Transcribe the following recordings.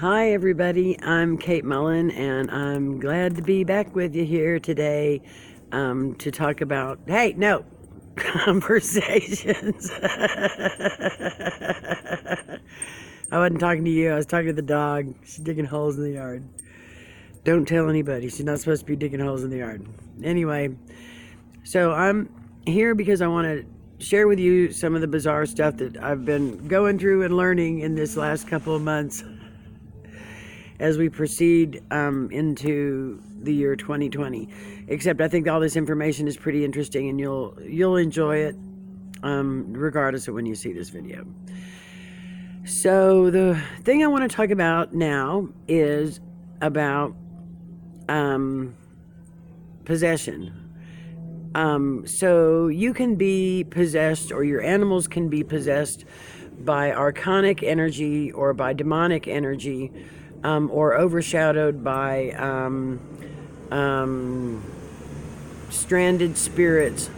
Hi everybody, I'm Kate Mullen and I'm glad to be back with you here today to talk about, hey, no, conversations. I wasn't talking to you, I was talking to the dog. She's digging holes in the yard. Don't tell anybody, she's not supposed to be digging holes in the yard. Anyway, so I'm here because I want to share with you some of the bizarre stuff that I've been going through and learning in this last couple of months as we proceed into the year 2020. Except I think all this information is pretty interesting and you'll enjoy it regardless of when you see this video. So the thing I want to talk about now is about possession. So you can be possessed, or your animals can be possessed by arconic energy or by demonic energy, or overshadowed by stranded spirits,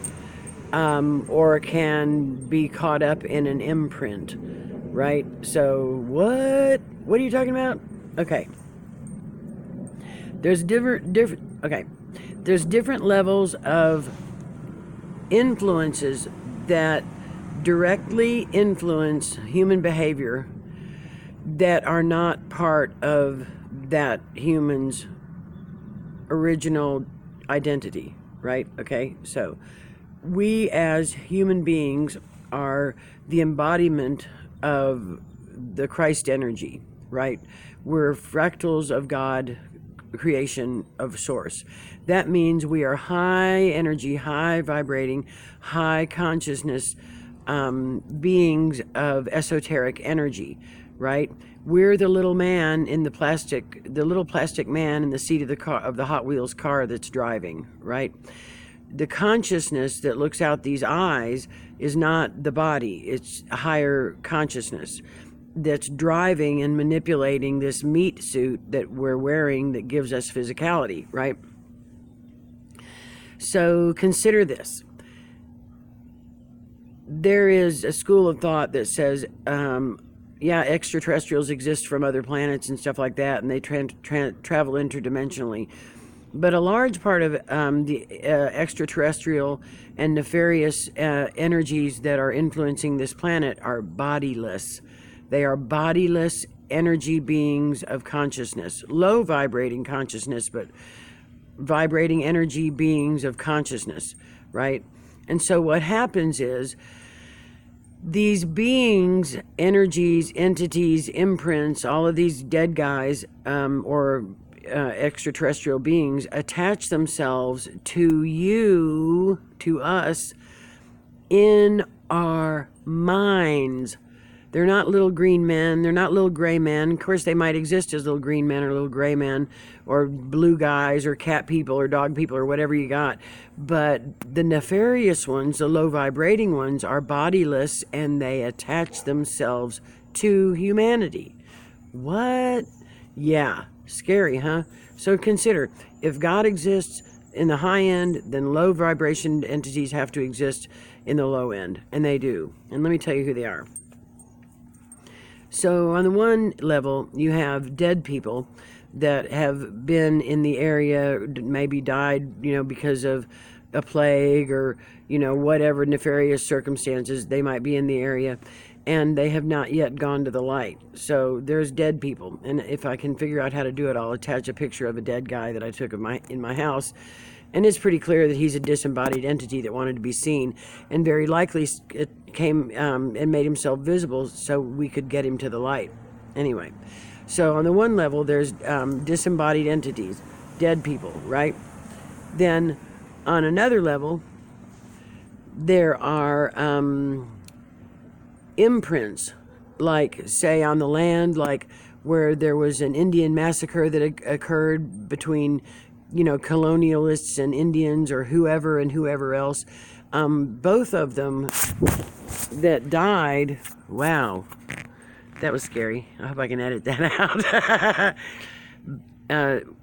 or can be caught up in an imprint, right? So what are you talking about? Okay. There's different levels of influences that directly influence human behavior that are not part of that human's original identity, right? Okay, so we as human beings are the embodiment of the Christ energy, right? We're fractals of God, creation of source. That means we are high energy, high vibrating, high consciousness beings of esoteric energy, right? We're the little man in the little plastic man in the seat of the car, of the Hot Wheels car that's driving, right? The consciousness that looks out these eyes is not the body, it's a higher consciousness that's driving and manipulating this meat suit that we're wearing that gives us physicality, right? So consider this. There is a school of thought that says, yeah, extraterrestrials exist from other planets and stuff like that, and they travel interdimensionally. But a large part of the extraterrestrial and nefarious energies that are influencing this planet are bodiless. They are bodiless energy beings of consciousness, low vibrating consciousness, but vibrating energy beings of consciousness, right? And so what happens is these beings, energies, entities, imprints, all of these dead guys or extraterrestrial beings attach themselves to you, to us, in our minds. They're not little green men. They're not little gray men. Of course, they might exist as little green men or little gray men or blue guys or cat people or dog people or whatever you got. But the nefarious ones, the low vibrating ones, are bodiless and they attach themselves to humanity. What? Yeah. Scary, huh? So consider, if God exists in the high end, then low vibration entities have to exist in the low end. And they do. And let me tell you who they are. So on the one level, you have dead people that have been in the area, maybe died, because of a plague or, whatever nefarious circumstances they might be in the area, and they have not yet gone to the light. So there's dead people, and if I can figure out how to do it, I'll attach a picture of a dead guy that I took in my house. And it's pretty clear that he's a disembodied entity that wanted to be seen, and very likely it came and made himself visible so we could get him to the light. Anyway, so on the one level, there's disembodied entities, dead people, right? Then on another level, there are imprints, like, say, on the land, like where there was an Indian massacre that occurred between colonialists and Indians or whoever and whoever else. Both of them that died, wow, that was scary. I hope I can edit that out.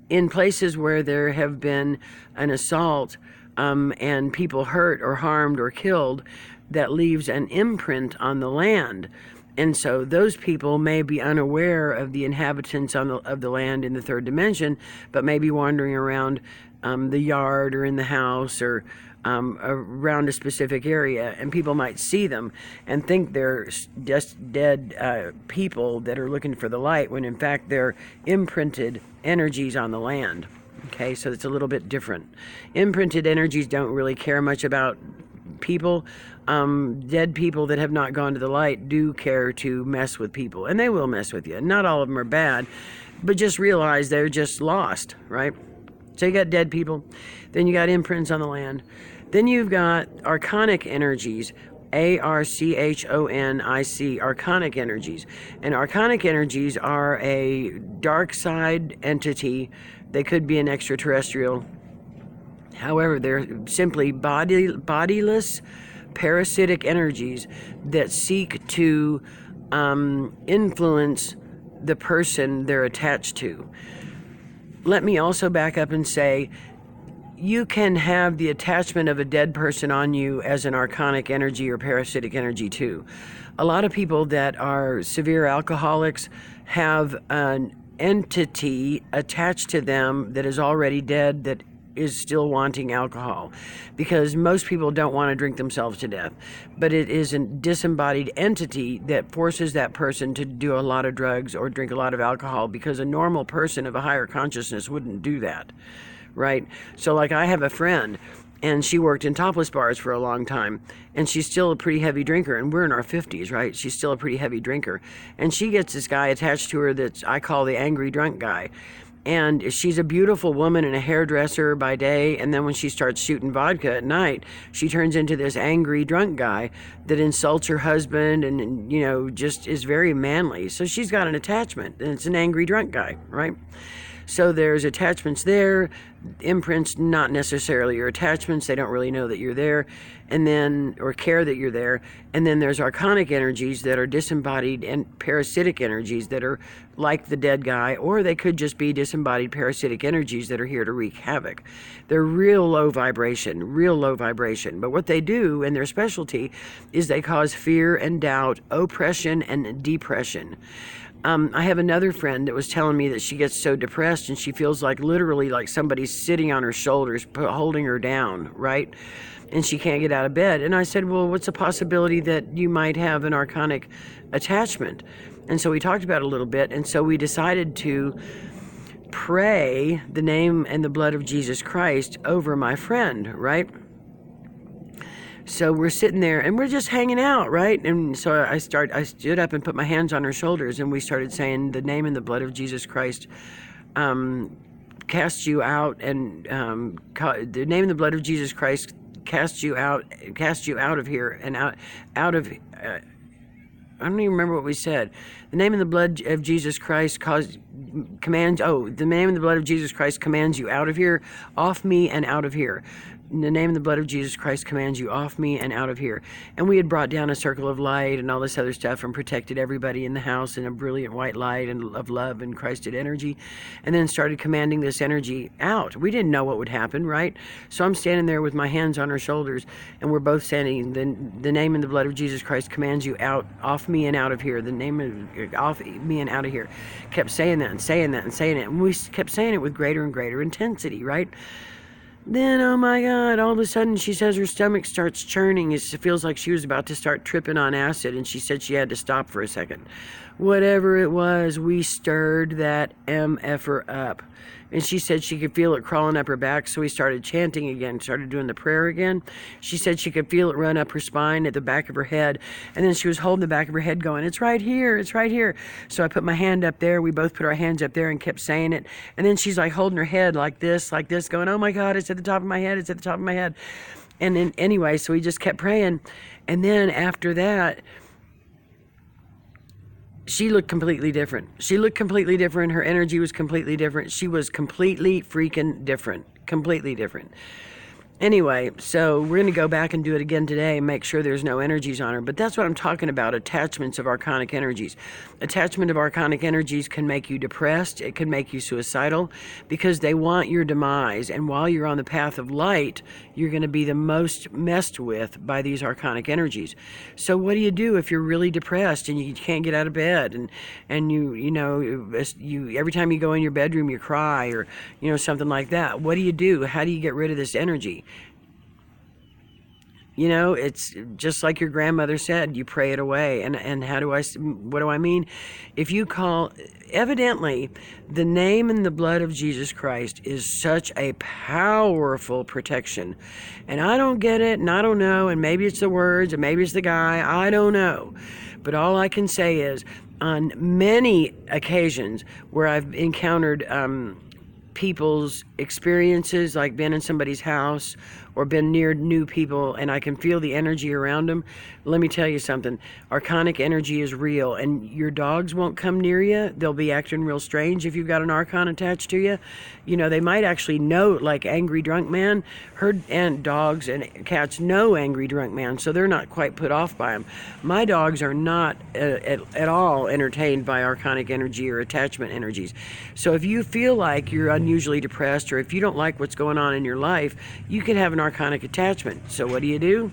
In places where there have been an assault and people hurt or harmed or killed, that leaves an imprint on the land. And so those people may be unaware of the inhabitants of the land in the third dimension, but may be wandering around the yard or in the house or around a specific area, and people might see them and think they're just dead people that are looking for the light, when in fact they're imprinted energies on the land. Okay, so it's a little bit different. Imprinted energies don't really care much about people. Dead people that have not gone to the light do care to mess with people, and they will mess with you. Not all of them are bad, but just realize they're just lost, right? So you got dead people, then you got imprints on the land, then you've got arconic energies, Archonic, arconic energies. And arconic energies are a dark side entity. They could be an extraterrestrial. However, they're simply bodiless, parasitic energies that seek to influence the person they're attached to. Let me also back up and say, you can have the attachment of a dead person on you as an arconic energy or parasitic energy too. A lot of people that are severe alcoholics have an entity attached to them that is already dead that is still wanting alcohol, because most people don't want to drink themselves to death, but it is a disembodied entity that forces that person to do a lot of drugs or drink a lot of alcohol, because a normal person of a higher consciousness wouldn't do that, right? So like, I have a friend, and she worked in topless bars for a long time, and she's still a pretty heavy drinker, and we're in our 50s, right? She's still a pretty heavy drinker, and she gets this guy attached to her that I call the angry drunk guy. And she's a beautiful woman and a hairdresser by day, and then when she starts shooting vodka at night, she turns into this angry drunk guy that insults her husband and, you know, just is very manly. So she's got an attachment, and it's an angry drunk guy, right? So there's attachments there, imprints, not necessarily your attachments. They don't really know that you're there, and then, or care that you're there. And then there's archonic energies that are disembodied and parasitic energies that are like the dead guy, or they could just be disembodied parasitic energies that are here to wreak havoc. They're real low vibration. But what they do, and their specialty, is they cause fear and doubt, oppression and depression. I have another friend that was telling me that she gets so depressed and she feels like literally like somebody's sitting on her shoulders, holding her down, right? And she can't get out of bed. And I said, well, what's the possibility that you might have an archonic attachment? And so we talked about it a little bit. And so we decided to pray the name and the blood of Jesus Christ over my friend, right? So we're sitting there and we're just hanging out, right? And so I stood up and put my hands on her shoulders, and we started saying the name and the blood of Jesus Christ cast you out, and the name and the blood of Jesus Christ cast you out of here and out of. I don't even remember what we said. The name and the blood of Jesus Christ commands. Oh, the name and the blood of Jesus Christ commands you out of here, off me, and out of here. The name and the blood of Jesus Christ commands you off me and out of here. And we had brought down a circle of light and all this other stuff and protected everybody in the house in a brilliant white light and of love and Christed energy, and then started commanding this energy out. We didn't know what would happen, right? So I'm standing there with my hands on her shoulders, and we're both saying the name and the blood of Jesus Christ commands you out, off me and out of here. The name of off me and out of here. Kept saying that and saying that and saying it, and we kept saying it with greater and greater intensity, right? Then, oh my God, all of a sudden she says her stomach starts churning. It feels like she was about to start tripping on acid, and she said she had to stop for a second. Whatever it was, we stirred that MF'er up. And she said she could feel it crawling up her back, so we started chanting again, started doing the prayer again. She said she could feel it run up her spine at the back of her head, and then she was holding the back of her head going, it's right here, it's right here. So I put my hand up there, we both put our hands up there and kept saying it, and then she's like holding her head like this, going, oh my God, it's at the top of my head, it's at the top of my head. And then anyway, so we just kept praying, and then after that, she looked completely different. Her energy was completely different. She was completely freaking different. Completely different. Anyway, so we're going to go back and do it again today and make sure there's no energies on her. But that's what I'm talking about, attachments of archonic energies. Attachment of archonic energies can make you depressed. It can make you suicidal because they want your demise. And while you're on the path of light, you're going to be the most messed with by these archonic energies. So what do you do if you're really depressed and you can't get out of bed and you every time you go in your bedroom you cry, or something like that? What do you do? How do you get rid of this energy? It's just like your grandmother said, you pray it away. And what do I mean? If you call, evidently, the name and the blood of Jesus Christ is such a powerful protection. And I don't get it, and I don't know, and maybe it's the words, and maybe it's the guy, I don't know. But all I can say is, on many occasions where I've encountered people's experiences, like been in somebody's house or been near new people, and I can feel the energy around them. Let me tell you something. Archonic energy is real, and your dogs won't come near you. They'll be acting real strange if you've got an archon attached to you. They might actually know, like angry drunk man. And dogs and cats know angry drunk man, so they're not quite put off by him. My dogs are not at all entertained by archonic energy or attachment energies. So if you feel like you're unusually depressed, or if you don't like what's going on in your life, you could have an archonic attachment. So what do?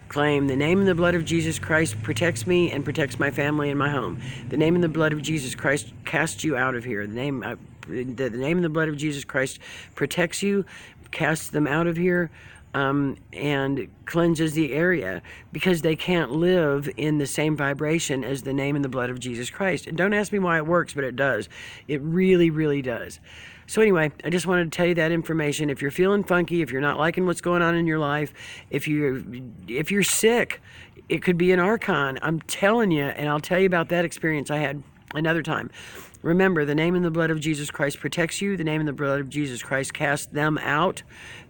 Claim the name and the blood of Jesus Christ protects me and protects my family and my home. The name and the blood of Jesus Christ casts you out of here. The name and the blood of Jesus Christ protects you, casts them out of here, and cleanses the area, because they can't live in the same vibration as the name and the blood of Jesus Christ. And don't ask me why it works, but it does. It really, really does. So anyway, I just wanted to tell you that information. If you're feeling funky, if you're not liking what's going on in your life, if you're sick, it could be an archon. I'm telling you, and I'll tell you about that experience I had another time. Remember, the name and the blood of Jesus Christ protects you. The name and the blood of Jesus Christ casts them out.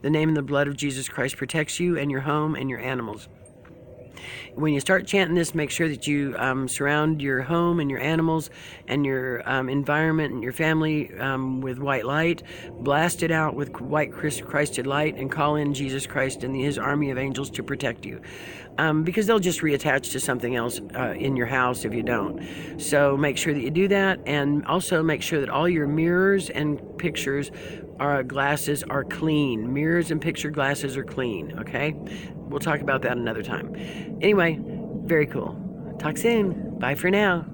The name and the blood of Jesus Christ protects you and your home and your animals. When you start chanting this, make sure that you surround your home and your animals and your environment and your family with white light. Blast it out with white Christed light, and call in Jesus Christ and his army of angels to protect you. Because they'll just reattach to something else in your house if you don't. So make sure that you do that, and also make sure that all your mirrors and pictures glasses are clean. Mirrors and picture glasses are clean, okay? We'll talk about that another time. Anyway, very cool. Talk soon. Bye for now.